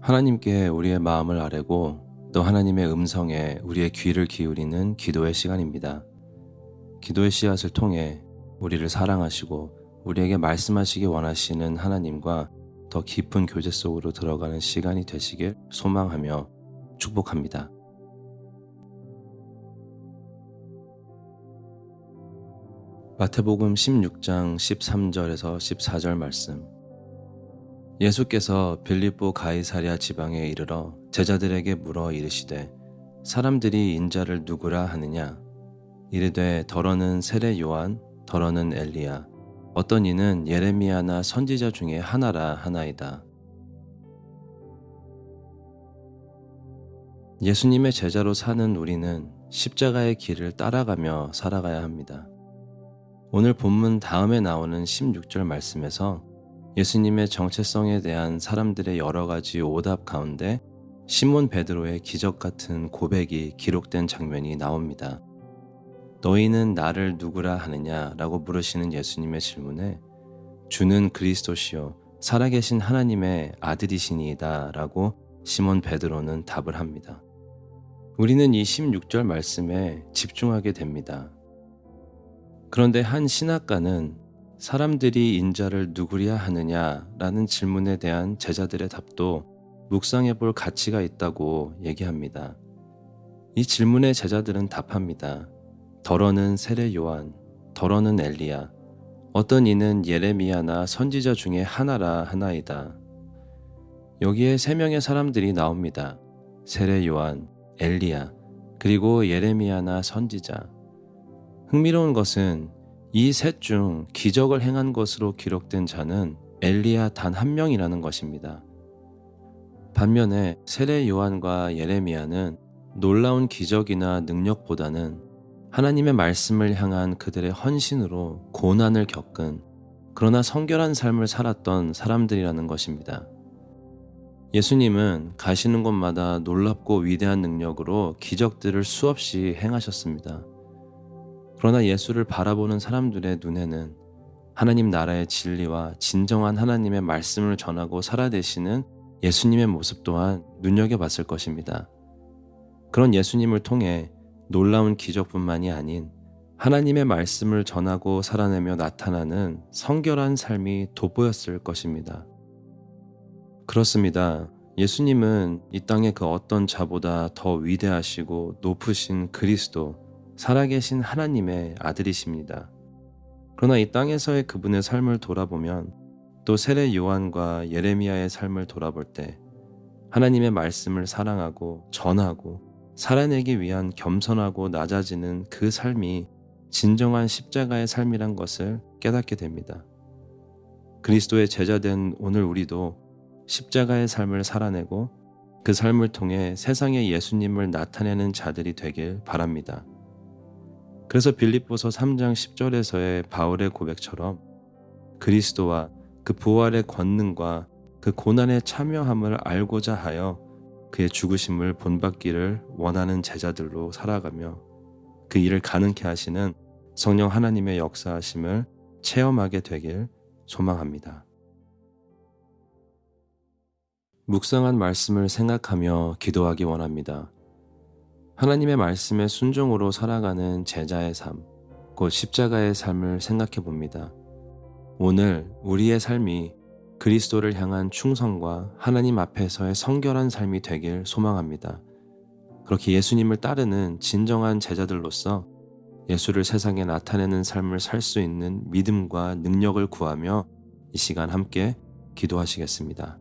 하나님께 우리의 마음을 아뢰고 또 하나님의 음성에 우리의 귀를 기울이는 기도의 시간입니다. 기도의 씨앗을 통해 우리를 사랑하시고 우리에게 말씀하시기 원하시는 하나님과 더 깊은 교제 속으로 들어가는 시간이 되시길 소망하며 축복합니다. 마태복음 16장 13절에서 14절 말씀. 예수께서 빌립보 가이사랴 지방에 이르러 제자들에게 물어 이르시되 사람들이 인자를 누구라 하느냐? 이르되 더러는 세례 요한, 더러는 엘리야, 어떤 이는 예레미야나 선지자 중에 하나라 하나이다. 예수님의 제자로 사는 우리는 십자가의 길을 따라가며 살아가야 합니다. 오늘 본문 다음에 나오는 16절 말씀에서 예수님의 정체성에 대한 사람들의 여러 가지 오답 가운데 시몬 베드로의 기적 같은 고백이 기록된 장면이 나옵니다. 너희는 나를 누구라 하느냐? 라고 물으시는 예수님의 질문에 주는 그리스도시요 살아계신 하나님의 아들이시니이다 라고 시몬 베드로는 답을 합니다. 우리는 이 16절 말씀에 집중하게 됩니다. 그런데 한 신학가는 사람들이 인자를 누구랴 하느냐 라는 질문에 대한 제자들의 답도 묵상해 볼 가치가 있다고 얘기합니다. 이 질문에 제자들은 답합니다. 더러는 세례 요한, 더러는 엘리야, 어떤 이는 예레미야나 선지자 중에 하나라 하나이다. 여기에 세 명의 사람들이 나옵니다. 세례 요한, 엘리야, 그리고 예레미야나 선지자. 흥미로운 것은 이 셋 중 기적을 행한 것으로 기록된 자는 엘리야 단 한 명이라는 것입니다. 반면에 세례 요한과 예레미야는 놀라운 기적이나 능력보다는 하나님의 말씀을 향한 그들의 헌신으로 고난을 겪은 그러나 성결한 삶을 살았던 사람들이라는 것입니다. 예수님은 가시는 곳마다 놀랍고 위대한 능력으로 기적들을 수없이 행하셨습니다. 그러나 예수를 바라보는 사람들의 눈에는 하나님 나라의 진리와 진정한 하나님의 말씀을 전하고 살아내시는 예수님의 모습 또한 눈여겨봤을 것입니다. 그런 예수님을 통해 놀라운 기적뿐만이 아닌 하나님의 말씀을 전하고 살아내며 나타나는 성결한 삶이 돋보였을 것입니다. 그렇습니다. 예수님은 이 땅의 그 어떤 자보다 더 위대하시고 높으신 그리스도, 살아계신 하나님의 아들이십니다. 그러나 이 땅에서의 그분의 삶을 돌아보면 또 세례 요한과 예레미야의 삶을 돌아볼 때 하나님의 말씀을 사랑하고 전하고 살아내기 위한 겸손하고 낮아지는 그 삶이 진정한 십자가의 삶이란 것을 깨닫게 됩니다. 그리스도의 제자된 오늘 우리도 십자가의 삶을 살아내고 그 삶을 통해 세상에 예수님을 나타내는 자들이 되길 바랍니다. 그래서 빌립보서 3장 10절에서의 바울의 고백처럼 그리스도와 그 부활의 권능과 그 고난의 참여함을 알고자 하여 그의 죽으심을 본받기를 원하는 제자들로 살아가며 그 일을 가능케 하시는 성령 하나님의 역사하심을 체험하게 되길 소망합니다. 묵상한 말씀을 생각하며 기도하기 원합니다. 하나님의 말씀에 순종으로 살아가는 제자의 삶, 곧 십자가의 삶을 생각해 봅니다. 오늘 우리의 삶이 그리스도를 향한 충성과 하나님 앞에서의 성결한 삶이 되길 소망합니다. 그렇게 예수님을 따르는 진정한 제자들로서 예수를 세상에 나타내는 삶을 살 수 있는 믿음과 능력을 구하며 이 시간 함께 기도하시겠습니다.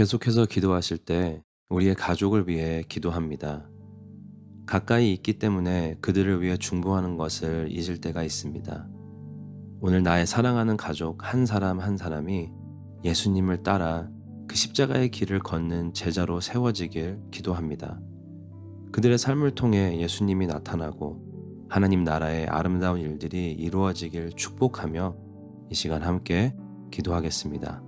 계속해서 기도하실 때 우리의 가족을 위해 기도합니다. 가까이 있기 때문에 그들을 위해 중보하는 것을 잊을 때가 있습니다. 오늘 나의 사랑하는 가족 한 사람 한 사람이 예수님을 따라 그 십자가의 길을 걷는 제자로 세워지길 기도합니다. 그들의 삶을 통해 예수님이 나타나고 하나님 나라의 아름다운 일들이 이루어지길 축복하며 이 시간 함께 기도하겠습니다.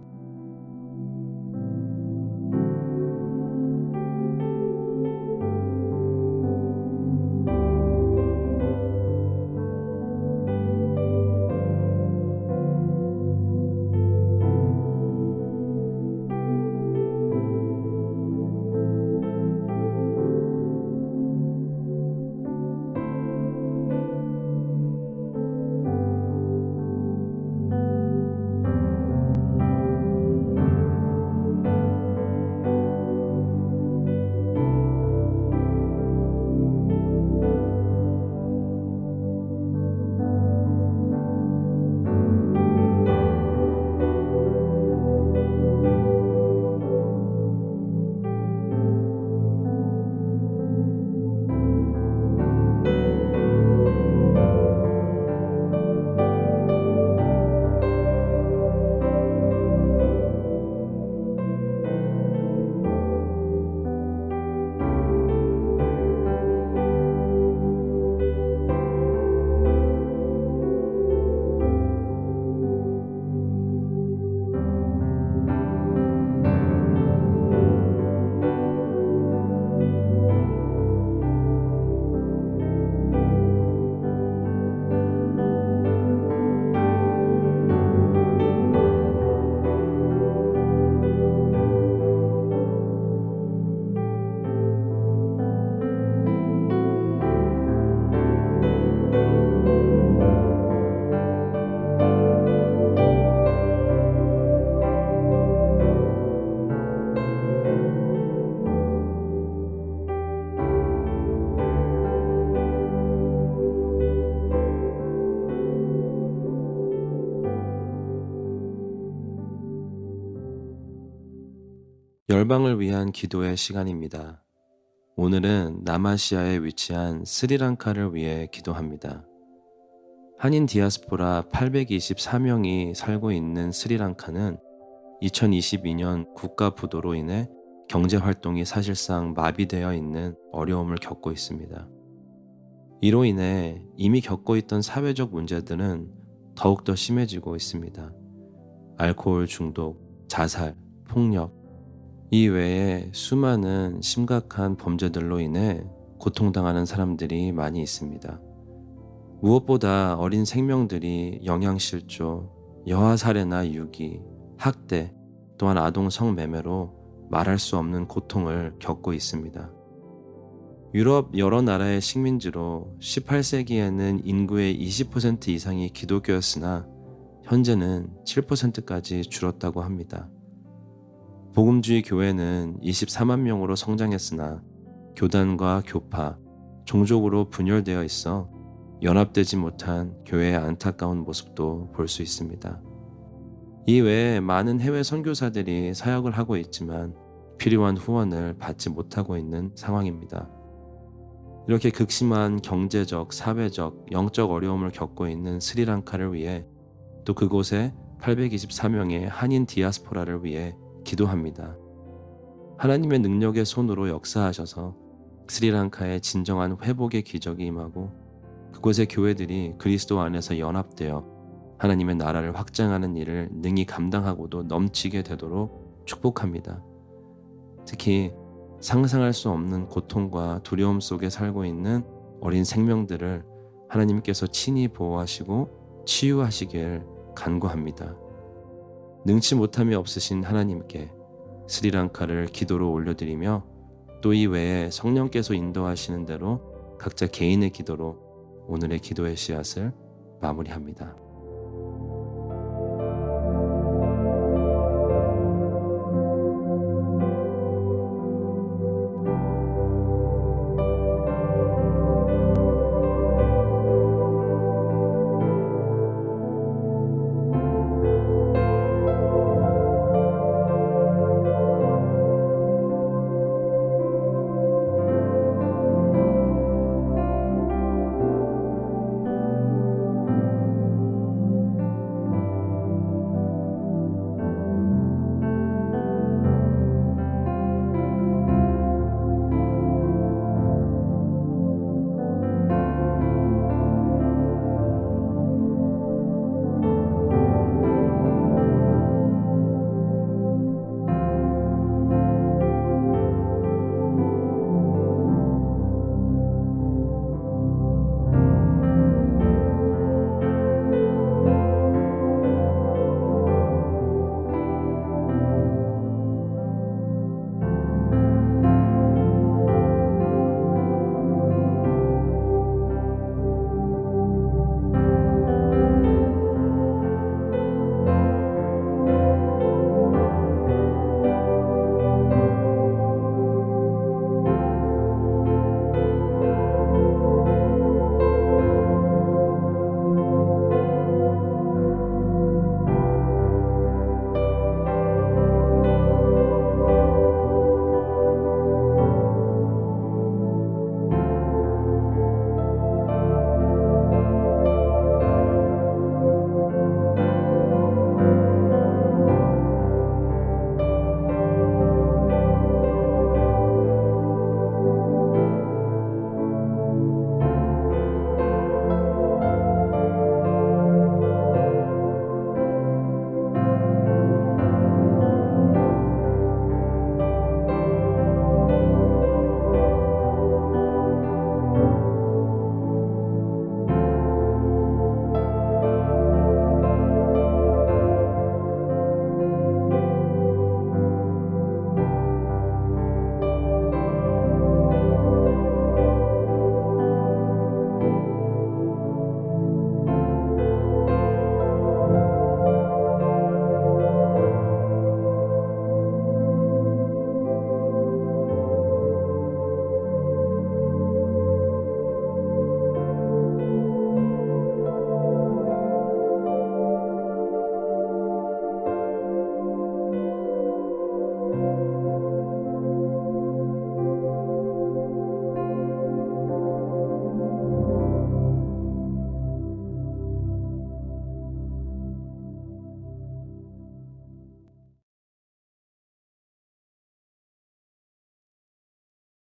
열방을 위한 기도의 시간입니다. 오늘은 남아시아에 위치한 스리랑카를 위해 기도합니다. 한인 디아스포라 824명이 살고 있는 스리랑카는 2022년 국가 부도로 인해 경제 활동이 사실상 마비되어 있는 어려움을 겪고 있습니다. 이로 인해 이미 겪고 있던 사회적 문제들은 더욱더 심해지고 있습니다. 알코올 중독, 자살, 폭력, 이 외에 수많은 심각한 범죄들로 인해 고통당하는 사람들이 많이 있습니다. 무엇보다 어린 생명들이 영양실조, 여아살해나 유기, 학대, 또한 아동 성매매로 말할 수 없는 고통을 겪고 있습니다. 유럽 여러 나라의 식민지로 18세기에는 인구의 20% 이상이 기독교였으나 현재는 7%까지 줄었다고 합니다. 복음주의 교회는 24만 명으로 성장했으나 교단과 교파, 종족으로 분열되어 있어 연합되지 못한 교회의 안타까운 모습도 볼 수 있습니다. 이 외에 많은 해외 선교사들이 사역을 하고 있지만 필요한 후원을 받지 못하고 있는 상황입니다. 이렇게 극심한 경제적, 사회적, 영적 어려움을 겪고 있는 스리랑카를 위해 또 그곳에 824명의 한인 디아스포라를 위해 기도합니다. 하나님의 능력의 손으로 역사하셔서 스리랑카의 진정한 회복의 기적이 임하고 그곳의 교회들이 그리스도 안에서 연합되어 하나님의 나라를 확장하는 일을 능히 감당하고도 넘치게 되도록 축복합니다. 특히 상상할 수 없는 고통과 두려움 속에 살고 있는 어린 생명들을 하나님께서 친히 보호하시고 치유하시길 간구합니다. 능치 못함이 없으신 하나님께 스리랑카를 기도로 올려드리며 또 이 외에 성령께서 인도하시는 대로 각자 개인의 기도로 오늘의 기도의 씨앗을 마무리합니다.